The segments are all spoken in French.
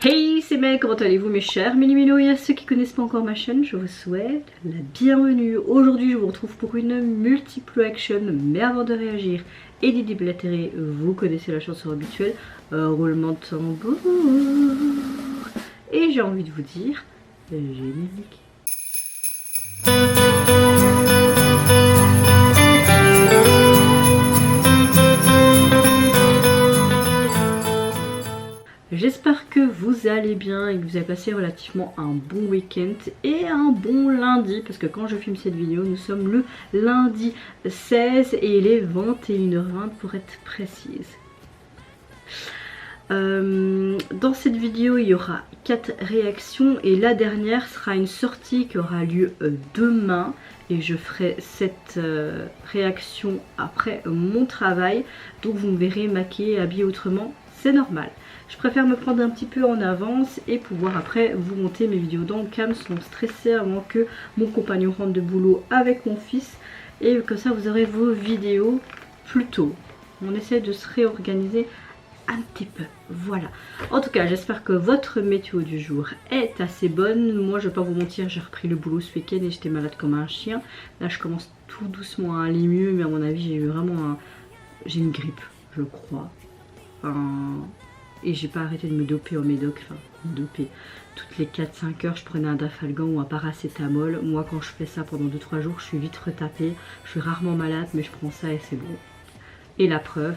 Hey, c'est Meg, comment allez-vous mes chers Mini-Minos? Et à ceux qui connaissent pas encore ma chaîne, je vous souhaite la bienvenue. Aujourd'hui, je vous retrouve pour une multiple action, mais avant de réagir et d'y déblatérer, vous connaissez la chanson habituelle, roulement de tambour. Et j'ai envie de vous dire, générique. J'espère que vous allez bien et que vous avez passé relativement un bon week-end et un bon lundi, parce que quand je filme cette vidéo, nous sommes le lundi 16 et il est 21h20 pour être précise. Dans cette vidéo, il y aura 4 réactions et la dernière sera une sortie qui aura lieu demain. Et je ferai cette réaction après mon travail, donc vous me verrez maquillée et habillée autrement, c'est normal. Je préfère me prendre un petit peu en avance et pouvoir après vous monter mes vidéos dans le calme sans stresser avant que mon compagnon rentre de boulot avec mon fils. Et comme ça vous aurez vos vidéos plus tôt. On essaie de se réorganiser un petit peu, voilà. En tout cas, j'espère que votre météo du jour est assez bonne. Moi, je vais pas vous mentir, j'ai repris le boulot ce week-end et j'étais malade comme un chien. Là, je commence tout doucement à aller mieux, mais à mon avis, j'ai eu vraiment j'ai une grippe, je crois. Et j'ai pas arrêté de me doper en médoc, doper. Toutes les 4-5 heures, je prenais un Dafalgan ou un paracétamol. Moi, quand je fais ça pendant 2-3 jours, je suis vite retapée. Je suis rarement malade, mais je prends ça et c'est bon. Et la preuve,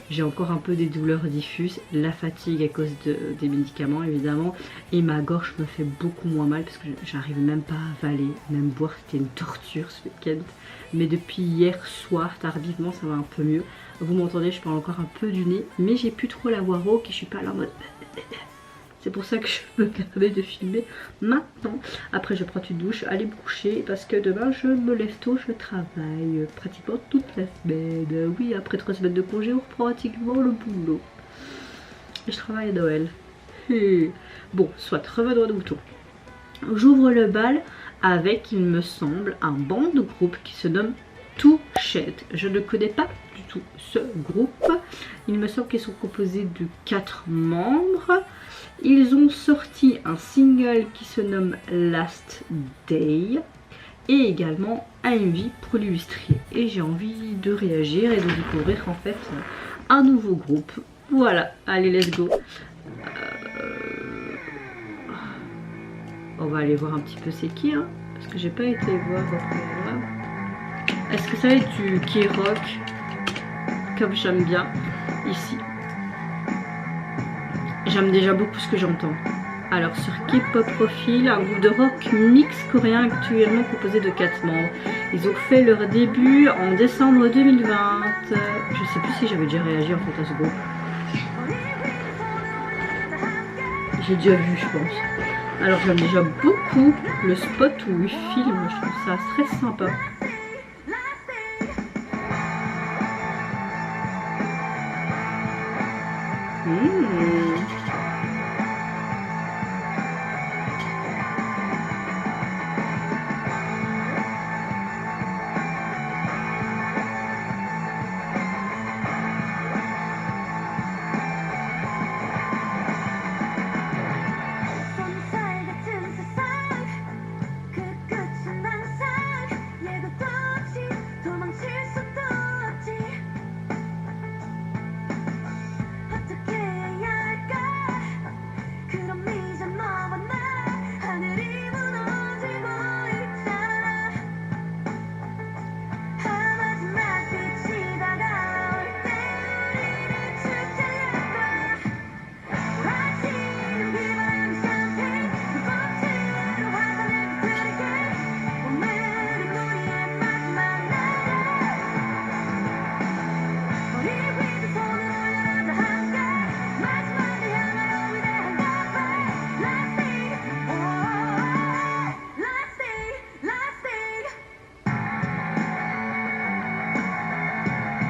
j'ai encore un peu des douleurs diffuses, la fatigue à cause des médicaments évidemment, et ma gorge me fait beaucoup moins mal parce que j'arrive même pas à avaler, même boire, c'était une torture ce week-end. Mais depuis hier soir, tardivement, ça va un peu mieux. Vous m'entendez, je parle encore un peu du nez, mais j'ai plus trop la voix rauque et je suis pas là en mode... C'est pour ça que je me permets de filmer maintenant. Après je prends une douche, aller me coucher parce que demain je me lève tôt, je travaille pratiquement toute la semaine. Oui, après 3 semaines de congé, on reprend pratiquement le boulot. Et je travaille à Noël. Bon, soit, revenons à nos moutons. J'ouvre le bal avec, il me semble, un band de groupe qui se nomme Too Shed. Je ne connais pas du tout ce groupe. Il me semble qu'ils sont composés de 4 membres. Ils ont sorti un single qui se nomme Last Day et également un MV pour l'illustrer. Et j'ai envie de réagir et de découvrir en fait un nouveau groupe. Voilà, allez let's go. On va aller voir un petit peu c'est qui, hein, parce que j'ai pas été voir au préalable. Est-ce que ça va être du K-rock comme j'aime bien ici? J'aime déjà beaucoup ce que j'entends. Alors sur K-pop Profile, un groupe de rock mix coréen actuellement composé de 4 membres. Ils ont fait leur début en décembre 2020. Je sais plus si j'avais déjà réagi en fait à ce groupe. J'ai déjà vu je pense. Alors j'aime déjà beaucoup le spot où ils filment, je trouve ça très sympa.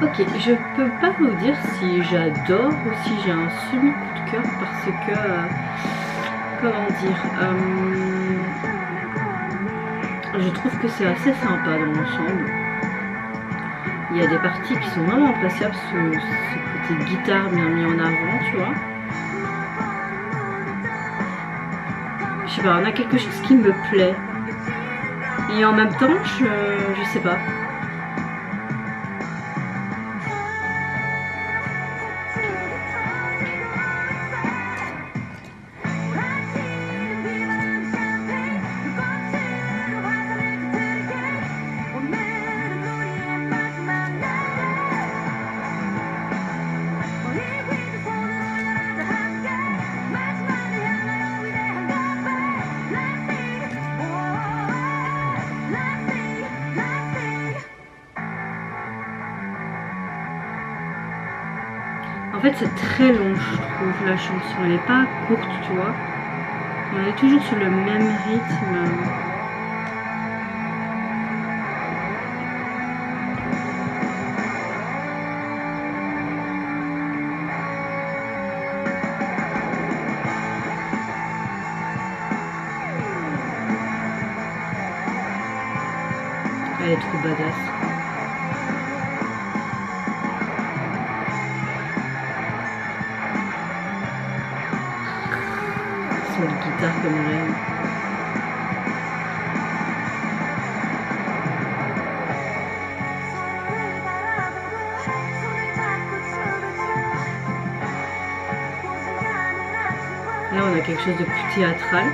Ok, je peux pas vous dire si j'adore ou si j'ai un semi-coup de cœur parce que, comment dire, je trouve que c'est assez sympa dans l'ensemble. Il y a des parties qui sont vraiment appréciables, ce côté guitare bien mis en avant, tu vois. sais pas, on a quelque chose qui me plaît. Et en même temps, je sais pas. En fait, c'est très long, je trouve, la chanson. Elle n'est pas courte, tu vois. On est toujours sur le même rythme. Elle est trop badass. Son guitare comme elle. Là on a quelque chose de plus théâtral.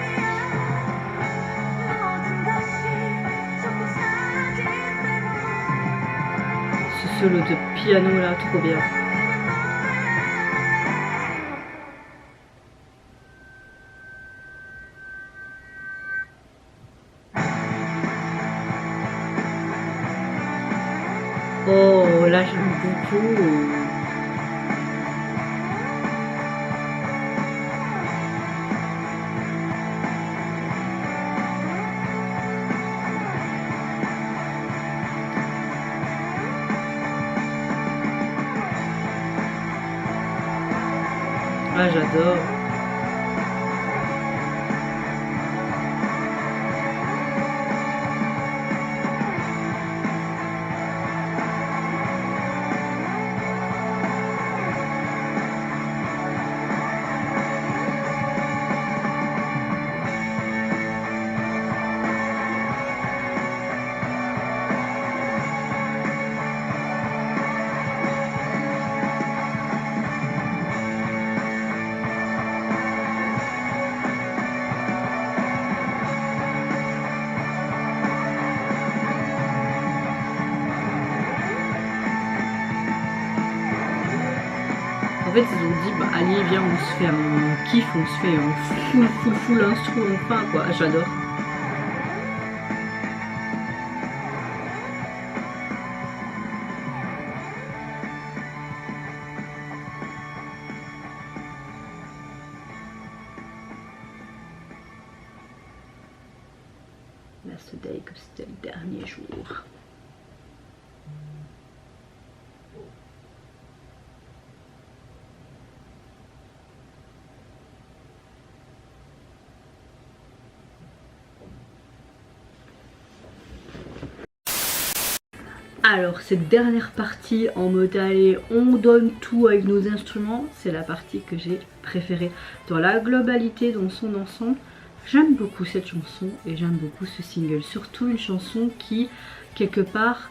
Ce solo de piano là, trop bien. Oh, là j'aime beaucoup. Ah, j'adore. En fait, ils ont dit, bah allez, viens, on se fait un kiff, on se fait un full instru, enfin, quoi. J'adore. Last Day, comme c'était le dernier jour. Alors cette dernière partie en mode allez on donne tout avec nos instruments, c'est la partie que j'ai préférée dans la globalité, dans son ensemble. J'aime beaucoup cette chanson et j'aime beaucoup ce single, surtout une chanson qui quelque part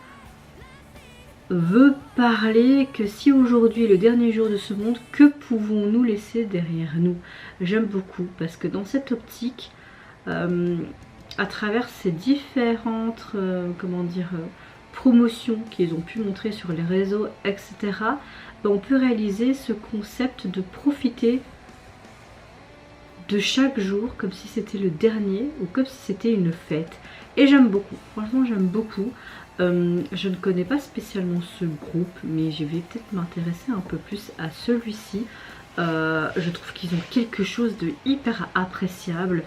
veut parler que si aujourd'hui est le dernier jour de ce monde, que pouvons-nous laisser derrière nous. J'aime beaucoup parce que dans cette optique, à travers ces différentes promotions qu'ils ont pu montrer sur les réseaux, etc., ben, on peut réaliser ce concept de profiter de chaque jour comme si c'était le dernier ou comme si c'était une fête. Et j'aime beaucoup, franchement j'aime beaucoup. Je ne connais pas spécialement ce groupe, mais je vais peut-être m'intéresser un peu plus à celui-ci. Je trouve qu'ils ont quelque chose de hyper appréciable.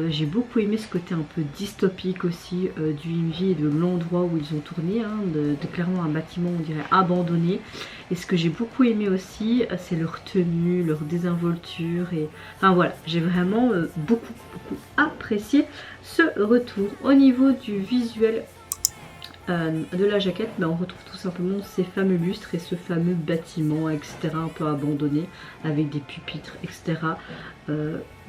J'ai beaucoup aimé ce côté un peu dystopique aussi du MV et de l'endroit où ils ont tourné, hein, de clairement un bâtiment on dirait abandonné. Et ce que j'ai beaucoup aimé aussi, c'est leur tenue, leur désinvolture et enfin voilà, j'ai vraiment beaucoup apprécié ce retour. Au niveau du visuel de la jaquette, ben, on retrouve tout simplement ces fameux lustres et ce fameux bâtiment, etc., un peu abandonné avec des pupitres, etc.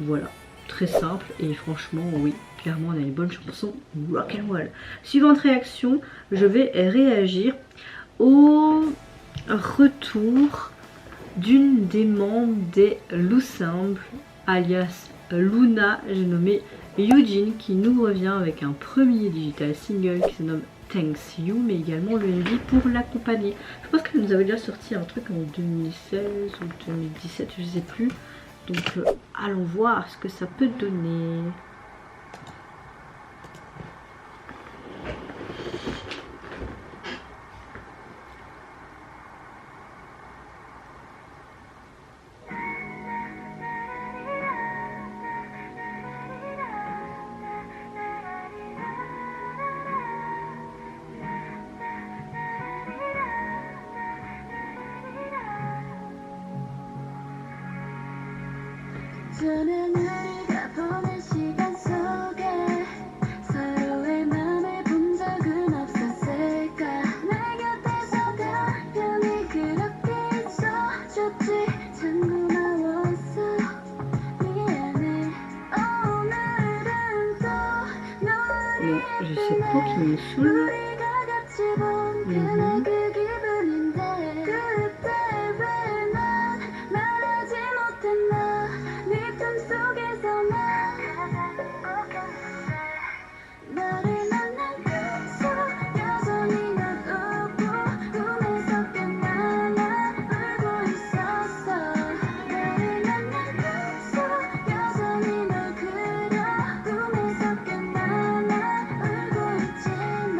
Voilà. très simple et franchement oui, clairement on a une bonne chanson rock'n'roll. Suivante réaction, je vais réagir au retour d'une des membres des Loussimple, alias Luna, j'ai nommé Eugene, qui nous revient avec un premier digital single qui se nomme Thanks You, mais également le MV pour l'accompagner. Je pense qu'elle nous avait déjà sorti un truc en 2016 ou 2017, je sais plus. Donc allons voir ce que ça peut donner. 저는 우리가 보낸 시간 속에 서로의 맘을 본 적은 없었을까 내 곁에서 당연히 그렇게 있어줬지 참 고마웠어 미안해 오늘은 또 너를 Bon, je sais pas qui me saoule. 우리가 같이 본 그날 그 기분인데 그때 왜 난 말하지 못했나 네 품속에서 난 너를 만난 그 여전히 넌 웃고 꿈에서 깨어나 울고 있었어 너를 만난 그 여전히 널 그려 꿈에서 깨어나 울고 있지만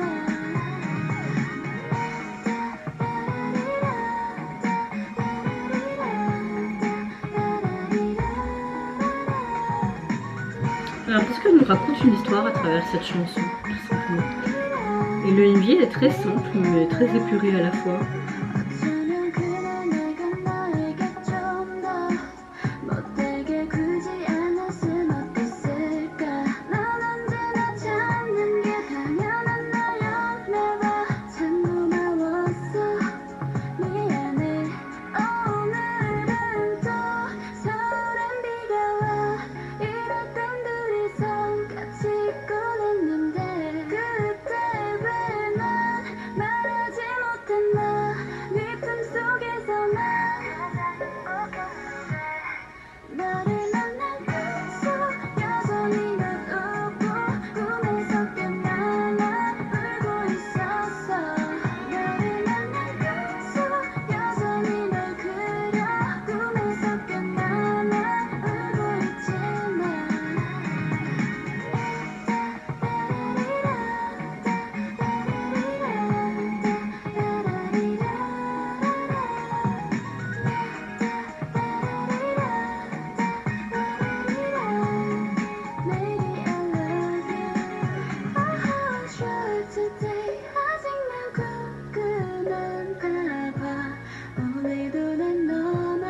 J'ai l'impression qu'elle nous raconte une histoire à travers cette chanson, tout simplement. Et le MV est très simple, mais très épuré à la fois. 어쩌면 그날 내가 너에게 좀 더 못되게 굴지 않았으면 어땠을까 난 언제나 찾는 게 당연한 너였나봐 참 고마웠어 미안해 오늘은 또 서울엔 비가 와 이럴 땐 둘이서 같이 꺼냈는데 그때 왜 난 말하지 못했나 네 품속에서 난 너를 만난 그 여전히 넌 웃고 꿈에서 깨어나 울고 있었어 너를 만난 그 여전히 널 그려 꿈에서 깨어나 울고 있지만 Maybe I love you. I'm sure today 아직 난 궁금한가 봐. 오늘도 난 너만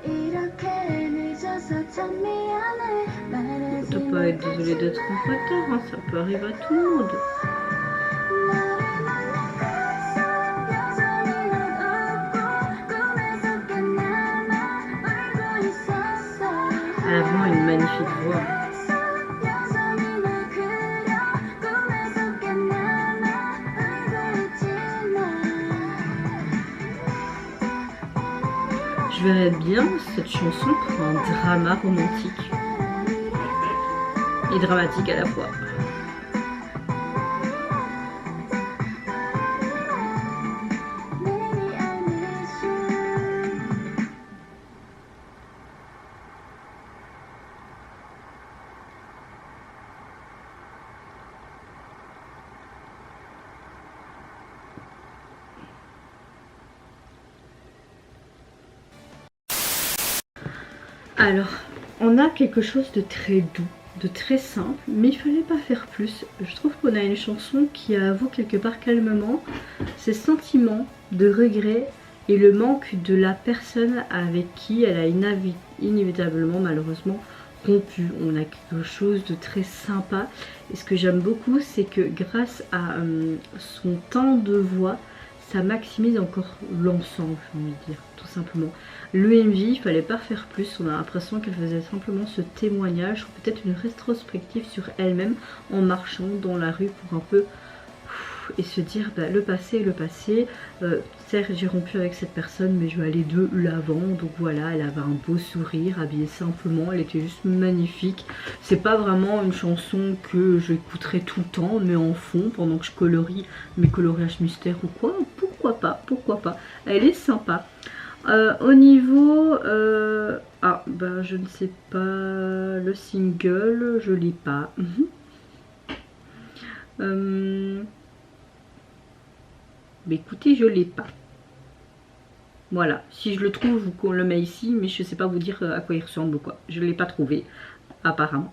이렇게 늦어서 참 미안해. On 말하지 peut pas être désolé d'être en retard, hein, ça peut arriver à tout le monde. 너를 만난 그 여전히 넌 웃고 꿈에서 깨어나 울고 있었어. Elle a vraiment une magnifique voix. 여전히 널 그려 꿈에서 깨어나 울고 있지만 Je verrais bien cette chanson pour un drama romantique. Et dramatique à la fois. Maybe I miss you. Alors, on a quelque chose de très doux, de très simple, mais il fallait pas faire plus. Je trouve qu'on a une chanson qui avoue quelque part calmement ses sentiments de regret et le manque de la personne avec qui elle a inévitablement, malheureusement, rompu. On a quelque chose de très sympa. Et ce que j'aime beaucoup, c'est que grâce à son temps de voix, ça maximise encore l'ensemble, j'ai envie de dire, tout simplement. L'EMV, il fallait pas faire plus, on a l'impression qu'elle faisait simplement ce témoignage, ou peut-être une rétrospective sur elle-même en marchant dans la rue pour un peu et se dire bah, le passé est le passé, certes j'ai rompu avec cette personne mais je vais aller de l'avant, donc voilà, elle avait un beau sourire, habillée simplement, elle était juste magnifique. C'est pas vraiment une chanson que j'écouterai tout le temps, mais en fond pendant que je colorie mes coloriages mystères ou quoi, pourquoi pas, elle est sympa. Au niveau ah bah je ne sais pas, le single je l'ai pas. Mais écoutez, je l'ai pas. Voilà, si je le trouve, qu'on le met ici, mais je sais pas vous dire à quoi il ressemble ou quoi. Je l'ai pas trouvé, apparemment.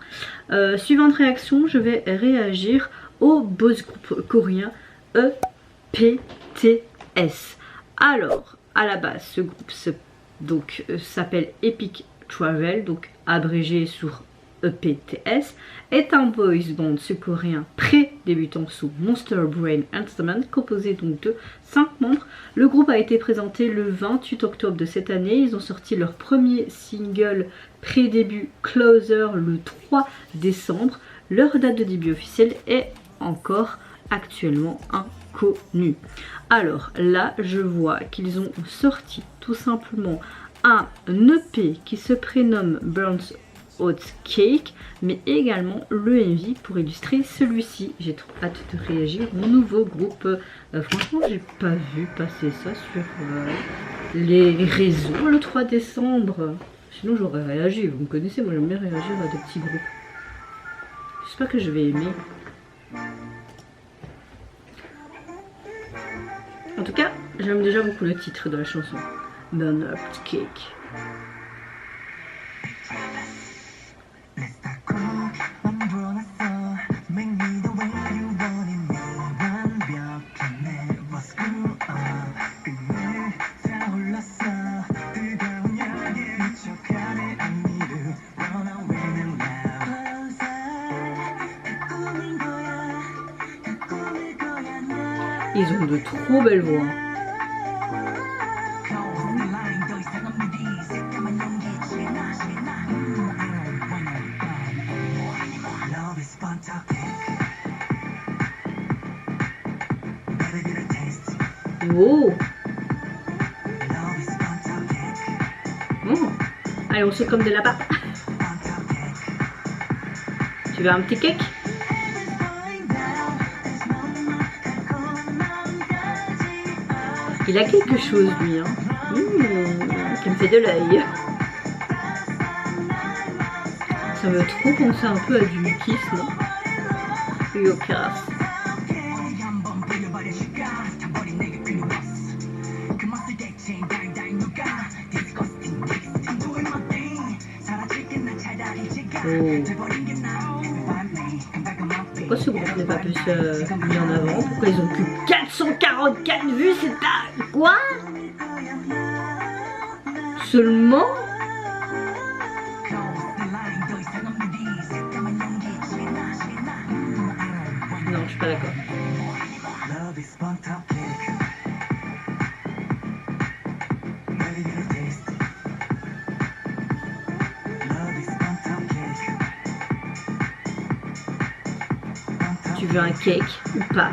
Suivante réaction, je vais réagir au boys group coréen EPTS. Alors, à la base, ce groupe s'appelle Epic Travel, donc abrégé sur EPTS, est un boys band sud-coréen pré-débutant sous Monster Brain Instrument, composé donc de 5 membres. Le groupe a été présenté le 28 octobre de cette année. Ils ont sorti leur premier single pré-début Closer le 3 décembre. Leur date de début officielle est encore actuellement inconnue. Alors là, je vois qu'ils ont sorti tout simplement un EP qui se prénomme Burns Hot Cake, mais également le MV pour illustrer celui-ci. J'ai trop hâte de réagir au nouveau groupe. Franchement, j'ai pas vu passer ça sur les réseaux le 3 décembre. Sinon, j'aurais réagi. Vous me connaissez, moi j'aime bien réagir à de petits groupes. J'espère que je vais aimer. En tout cas, j'aime déjà beaucoup le titre de la chanson. Burn Hot Cake. Ils ont de trop belles voix. Wow. Allez, on saute comme des lapins. Tu veux un petit cake? Il a quelque chose lui, hein. Qui me fait de l'œil. Ça me trop penser un peu à du Kiss, non? Yokas. Pourquoi ce groupe n'est pas plus mis en avant? Pourquoi ils ont que 444 vues? C'est ta... Quoi? Seulement? Non, je suis pas d'accord. Tu veux un cake ou pas?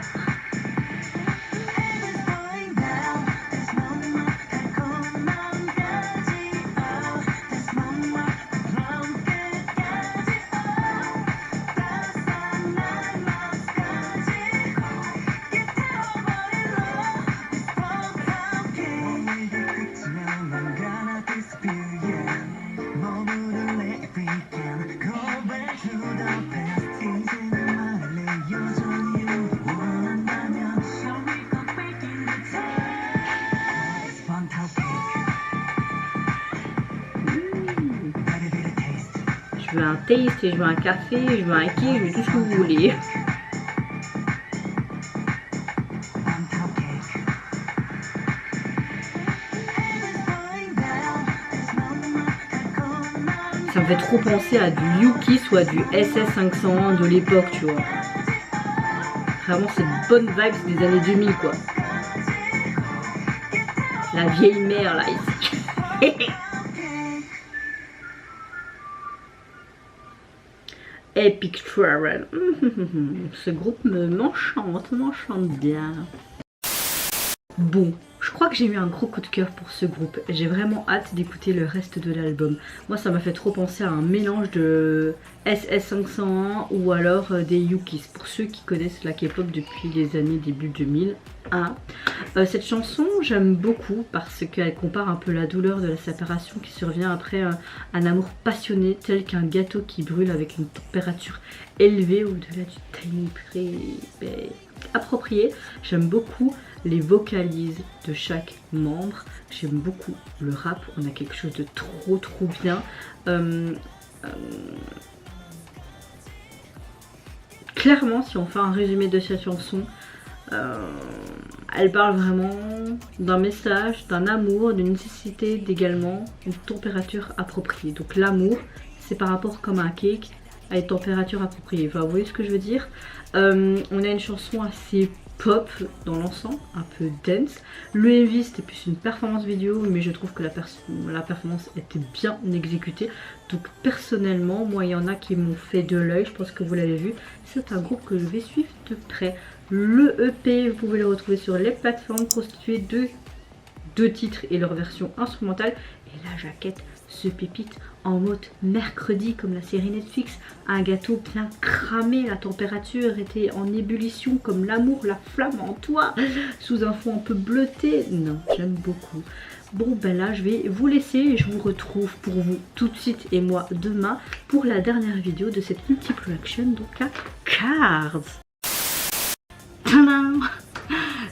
Je veux un taste, je veux un café, je veux un cake, je veux tout ce que vous voulez. Ça me fait trop penser à du Yuki, soit du SS501 de l'époque, tu vois. Vraiment cette bonne vibe des années 2000 quoi. La vieille mère là ici. Epic Travel. Ce groupe m'enchante bien. Bon, je crois que j'ai eu un gros coup de cœur pour ce groupe. J'ai vraiment hâte d'écouter le reste de l'album. Moi, ça m'a fait trop penser à un mélange de SS501 ou alors des Yukis. Pour ceux qui connaissent la K-pop depuis les années début 2001. Cette chanson, j'aime beaucoup parce qu'elle compare un peu la douleur de la séparation qui survient après un amour passionné tel qu'un gâteau qui brûle avec une température élevée au-delà du timing approprié. J'aime beaucoup les vocalises de chaque membre. J'aime beaucoup le rap. On a quelque chose de trop bien. Clairement, si on fait un résumé de cette chanson, elle parle vraiment d'un message, d'un amour, d'une nécessité d'également une température appropriée. Donc l'amour, c'est par rapport comme un cake à une température appropriée. Enfin, vous voyez ce que je veux dire? On a une chanson assez pop dans l'ensemble, un peu dance. Le MV c'était plus une performance vidéo, mais je trouve que la performance était bien exécutée. Donc personnellement, moi il y en a qui m'ont fait de l'œil, je pense que vous l'avez vu. C'est un groupe que je vais suivre de près. Le EP, vous pouvez le retrouver sur les plateformes, constitué de 2 titres et leur version instrumentale. Et la jaquette se pépite en mode mercredi comme la série Netflix. Un gâteau bien cramé, la température était en ébullition comme l'amour, la flamme en toi, sous un fond un peu bleuté. Non, j'aime beaucoup. Bon ben là je vais vous laisser et je vous retrouve pour vous tout de suite et moi demain pour la dernière vidéo de cette multiple action, donc à Cards. Tadam!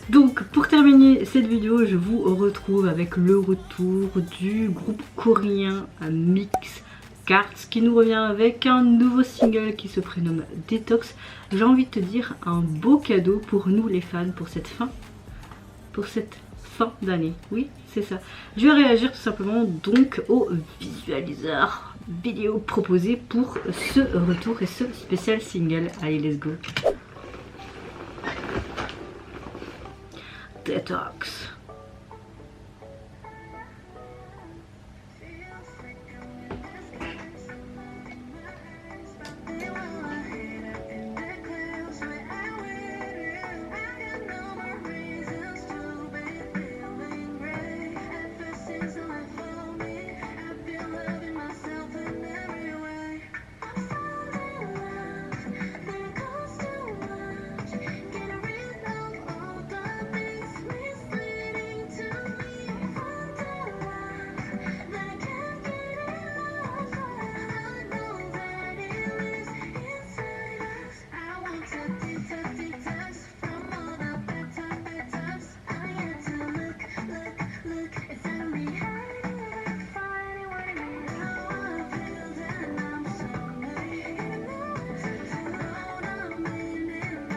Donc pour terminer cette vidéo, je vous retrouve avec le retour du groupe coréen Mix Cards qui nous revient avec un nouveau single qui se prénomme Detox. J'ai envie de te dire un beau cadeau pour nous les fans pour cette fin d'année. Oui, c'est ça. Je vais réagir tout simplement donc au visualiseur vidéo proposé pour ce retour et ce spécial single. Allez, let's go. Detox.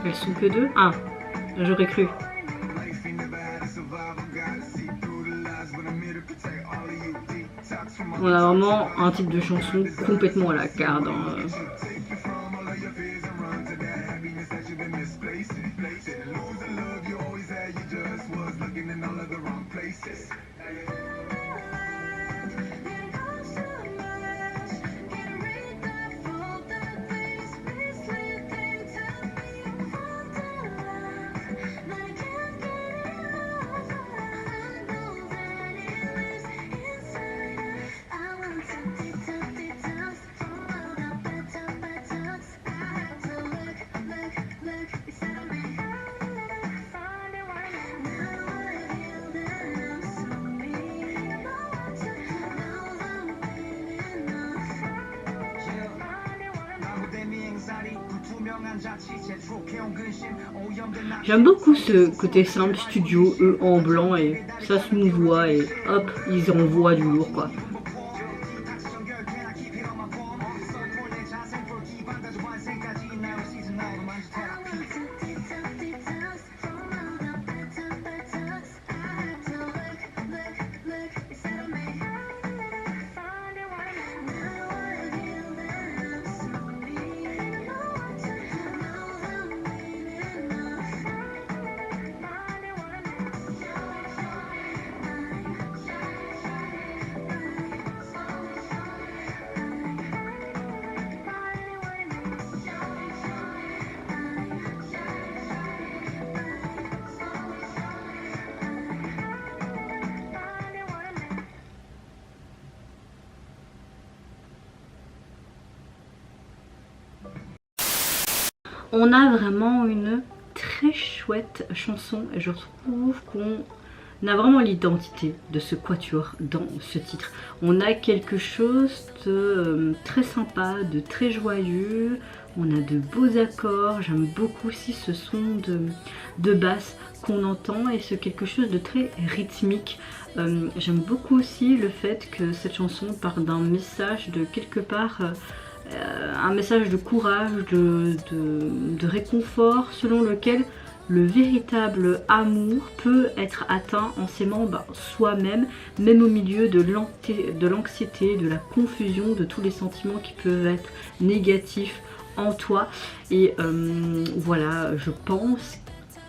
Elles sont que 2? Ah, j'aurais cru. On a vraiment un type de chanson complètement à la carte. J'aime beaucoup ce côté simple studio, eux en blanc et ça se nous voit et hop, ils envoient du lourd quoi. On a vraiment une très chouette chanson et je trouve qu'on a vraiment l'identité de ce quatuor dans ce titre. On a quelque chose de très sympa, de très joyeux, on a de beaux accords, j'aime beaucoup aussi ce son de basse qu'on entend et c'est quelque chose de très rythmique. J'aime beaucoup aussi le fait que cette chanson part d'un message de quelque part, un message de courage, de réconfort selon lequel le véritable amour peut être atteint en s'aimant soi-même, même au milieu de l'anxiété, de la confusion, de tous les sentiments qui peuvent être négatifs en toi. Et voilà, je pense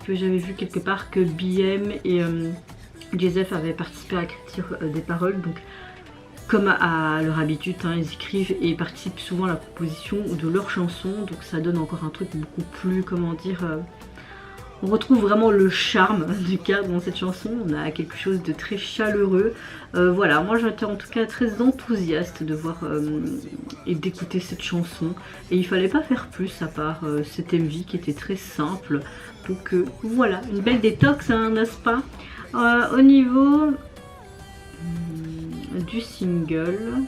que j'avais vu quelque part que BM et Joseph avaient participé à l'écriture des paroles, donc comme à leur habitude, hein, ils écrivent et participent souvent à la composition de leurs chansons, donc ça donne encore un truc beaucoup plus, comment dire, on retrouve vraiment le charme du cadre dans cette chanson, on a quelque chose de très chaleureux. Voilà, moi j'étais en tout cas très enthousiaste de voir et d'écouter cette chanson. Et il fallait pas faire plus à part cet MV qui était très simple. Donc voilà, une belle détox, hein, n'est-ce pas? Au niveau du single,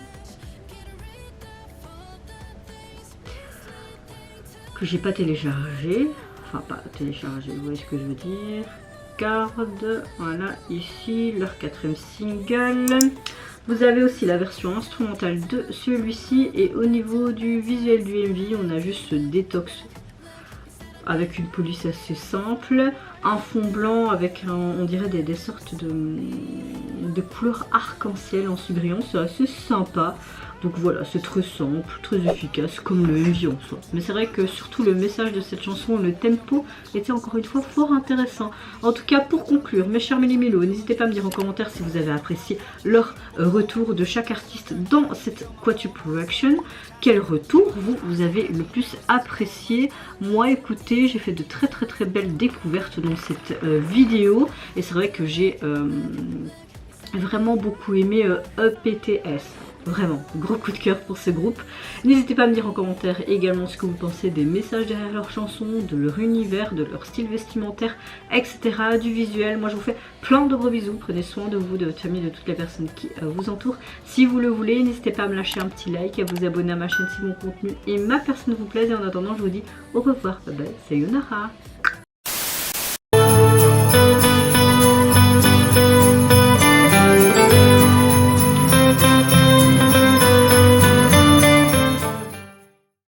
que j'ai pas téléchargé, enfin pas téléchargé, vous voyez ce que je veux dire, garde, voilà, ici leur 4e single. Vous avez aussi la version instrumentale de celui-ci et au niveau du visuel du MV, on a juste ce détox avec une police assez simple, un fond blanc avec on dirait des sortes de couleurs arc-en-ciel en subrillant, c'est assez sympa. Donc voilà, c'est très simple, très efficace comme le MV en soi. Mais c'est vrai que surtout le message de cette chanson, le tempo était encore une fois fort intéressant. En tout cas, pour conclure, mes chers méli-mélos, n'hésitez pas à me dire en commentaire si vous avez apprécié leur retour de chaque artiste dans cette quatuple reaction. Quel retour vous avez le plus apprécié? Moi, écoutez, j'ai fait de très belles découvertes dans cette vidéo. Et c'est vrai que j'ai vraiment beaucoup aimé EPTS. Vraiment, gros coup de cœur pour ce groupe. N'hésitez pas à me dire en commentaire également ce que vous pensez des messages derrière leurs chansons, de leur univers, de leur style vestimentaire, etc. Du visuel. Moi je vous fais plein de gros bisous. Prenez soin de vous, de votre famille, de toutes les personnes qui vous entourent. Si vous le voulez, n'hésitez pas à me lâcher un petit like, à vous abonner à ma chaîne si mon contenu et ma personne vous plaisent. Et en attendant, je vous dis au revoir, bye bye, sayonara.